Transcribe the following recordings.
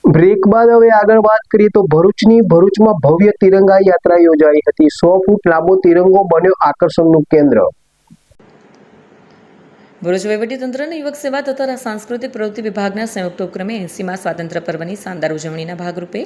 Break બાદ હવે આગળ વાત કરીએ તો ભરૂચમાં ભવ્ય તિરંગા યાત્રા યોજાઈ હતી। 100 ફૂટ લાંબો તિરંગો બન્યો આકર્ષણનું કેન્દ્ર। ભરૂચ વહીવટીતંત્ર અને યુવક સેવા તથા સાંસ્કૃતિક પ્રવૃત્તિ વિભાગના સંયુક્ત ઉપક્રમે 80મા સ્વાતંત્ર્ય પર્વની શાનદાર ઉજવણીના ભાગરૂપે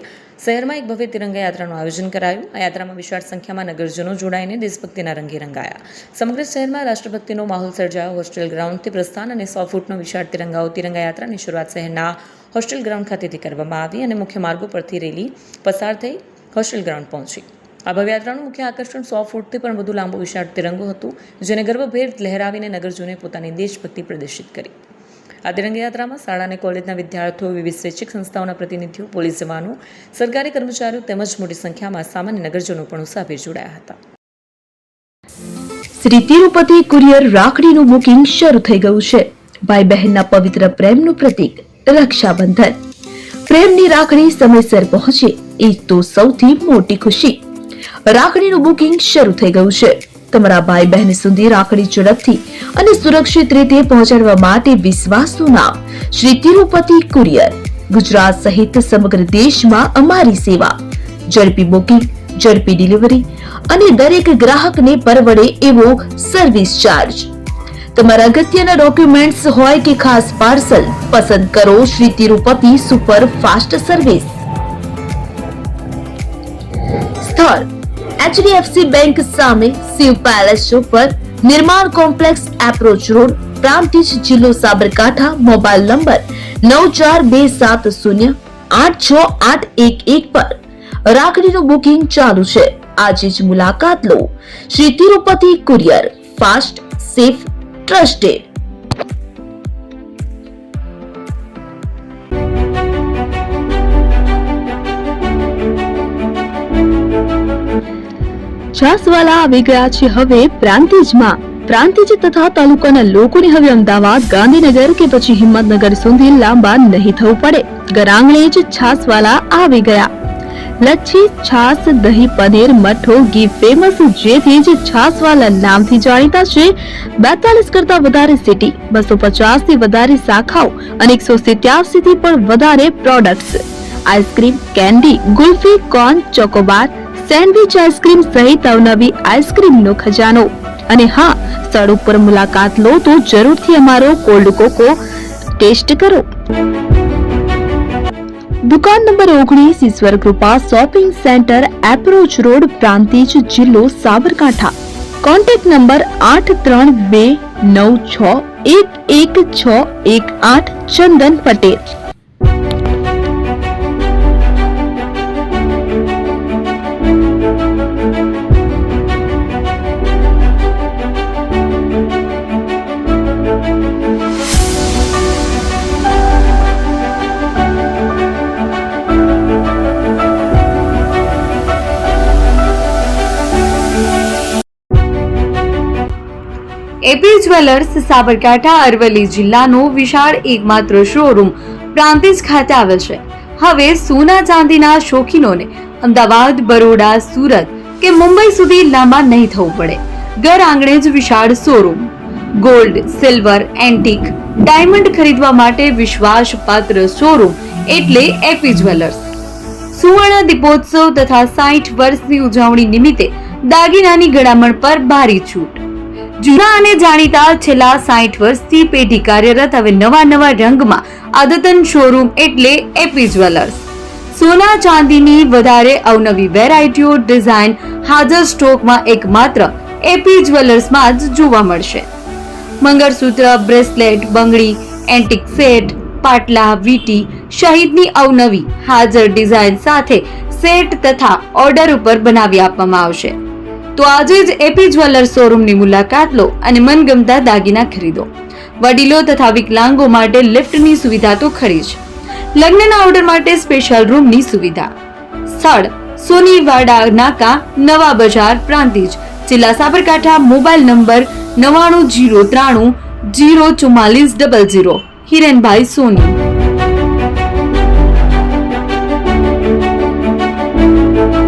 શહેરમાં એક ભવ્ય તિરંગા યાત્રાનું આયોજન કરાયું। આ યાત્રામાં વિશાળ સંખ્યામાં નગરજનો જોડાઈને દેશભક્તિના રંગે રંગાયા। સમગ્ર શહેરમાં રાષ્ટ્રભક્તિનો માહોલ સર્જાયો। હોસ્ટેલ ગ્રાઉન્ડથી પ્રસ્થાન અને 100 ફૂટનો વિશાળ તિરંગા યાત્રાની શરૂઆત શહેરના હોસ્ટેલ ગ્રાઉન્ડ ખાતેથી કરવામાં આવી અને મુખ્ય માર્ગો પરથી રેલી પસાર થઈ હોસ્ટેલ ગ્રાઉન્ડ પહોંચી। આ ભવ્ય યાત્રાનું મુખ્ય આકર્ષણ 100 ફૂટથી પણ વધુ લાંબો વિશાળ તિરંગો હતું, જેને ગર્વભેર લહેરાવીને નગરજનોએ પોતાની દેશભક્તિ પ્રદર્શિત કરી। આ તિરંગા યાત્રામાં શાળા અને કોલેજના વિદ્યાર્થીઓ, વિવિધ સ્વૈચ્છિક સંસ્થાઓના પ્રતિનિધિઓ, પોલીસ જવાનો, સરકારી કર્મચારીઓ તેમજ મોટી સંખ્યામાં સામાન્ય નગરજનો પણ ઉત્સાહભેર જોડાયા હતા। શ્રી તિરુપતિ કુરિયર રાખડીનું બુકિંગ શરૂ થઈ ગયું છે। ભાઈ બહેનના પવિત્ર પ્રેમનું પ્રતીક રક્ષાબંધન। પ્રેમની રાખડી સમયસર પહોંચે એ તો સૌથી મોટી ખુશી। રાખડીનું બુકિંગ શરૂ થઈ ગયું છે। તમારા ભાઈ બહેન સુધી રાખડી ઝડપથી અને સુરક્ષિત રીતે પહોંચાડવા માટે વિશ્વાસનું નામ શ્રી તિરુપતિ કુરિયર। ગુજરાત સહિત સમગ્ર દેશમાં અમારી સેવા। ઝડપી બુકિંગ, ઝડપી ડિલિવરી અને દરેક ગ્રાહકને પરવડે એવો સર્વિસ ચાર્જ। તમારા અગત્યના ડોક્યુમેન્ટ્સ હોય કે ખાસ પાર્સલ, પસંદ કરો Shri Tirupati super fast service. સ્થળ HDFC બેંક સામે, શિવ પેલેસ ઉપર, નિર્માણ કોમ્પ્લેક્સ, એપ્રોચ રોડ, પ્રાંતિજ, જિલ્લો સાબરકાંઠા। મોબાઈલ નંબર 9427086811 પર રાખડીનું બુકિંગ ચાલુ છે। આજે જ મુલાકાત લો। Shri Tirupati courier, fast, safe, trusted. છાસવાલા આવી ગયા છે હવે પ્રાંતિજમાં। પ્રાંતિજ તથા તાલુકાના લોકોને હવે અમદાવાદ, ગાંધીનગર કે પછી હિંમતનગર સુધી લાંબા નહીં થવું પડે। ઘર આંગણે જ છાસવાલા આવી ગયા। લચ્છી, છાસ, દહીં, પનીર, મઠો, ઘી ફેમસ, જેથી જ છાસવાલા નામથી જાણીતા છે। 42 કરતા વધારે સિટી, 250 થી વધારે શાખાઓ અને 187 થી પણ વધારે products. Ice cream, candy, kulfi, corn, Chocobar, sandwich ice cream સહિત અવનવી આઈસ્ક્રીમનો ખજાનો। અને હા, સ્થળ ઉપર મુલાકાત લો તો જરૂરથી અમારો કોલ્ડ કોકો ટેસ્ટ કરો। દુકાન નંબર 19, Ishwar Kripa shopping centre, approach road, Prantij, જિલ્લો Sabarkantha. Contact number 8326111618 Chandan Patel. AP jewellers Sabarkantha Aravalli જિલ્લાનો વિશાળ એકમાત્ર શોરૂમ પ્રાંતિજ ખાતે આવેલ છે। હવે સોના ચાંદીના શોખીનોને અમદાવાદ, બરોડા, સુરત કે મુંબઈ સુધી લાંબા નહીં થવું પડે। ઘર આંગણે જ વિશાળ showroom. Gold, silver, antique, diamond ખરીદવા માટે વિશ્વાસપાત્ર શોરૂમ એટલે એપી જ્વેલર્સ। સુવર્ણ દીપોત્સવ તથા 60 વર્ષની ઉજવણી નિમિત્તે દાગીનાની ગળામણ પર ભારી છૂટ। જૂના અને જાણીતા છેલ્લા 60 વર્ષથી પેઢી કાર્યરત હવે નવા રંગમાં અદ્યતન શોરૂમ એટલે એપી જ્વેલર્સ। સોના ચાંદીની વધારે અવનવી વેરાયટીઓ, ડિઝાઇન હાજર સ્ટોકમાં એકમાત્ર એપી જ્વેલર્સમાં જ જોવા મળશે। મંગળસૂત્ર, બ્રેસલેટ, બંગડી, એન્ટિક સેટ, પાટલા, વીટી સહિતની અવનવી હાજર ડિઝાઇન સાથે સેટ તથા ઓર્ડર ઉપર બનાવી આપવામાં આવશે। તો આજે જ એપી જ્વેલર્સ શોરૂમની મુલાકાત લો અને મનગમતા દાગીના ખરીદો। વડીલો તથા વિકલાંગો માટે લિફ્ટની સુવિધા તો ખરી જ, લગ્નના ઓર્ડર માટે સ્પેશિયલ રૂમની સુવિધા। સ્થળ સોનીવાડા નાકા, નવા બજાર, પ્રાંતિજ, જિલ્લા સાબરકાંઠા। Mobile number 9903304400। હિરેનભાઈ સોની।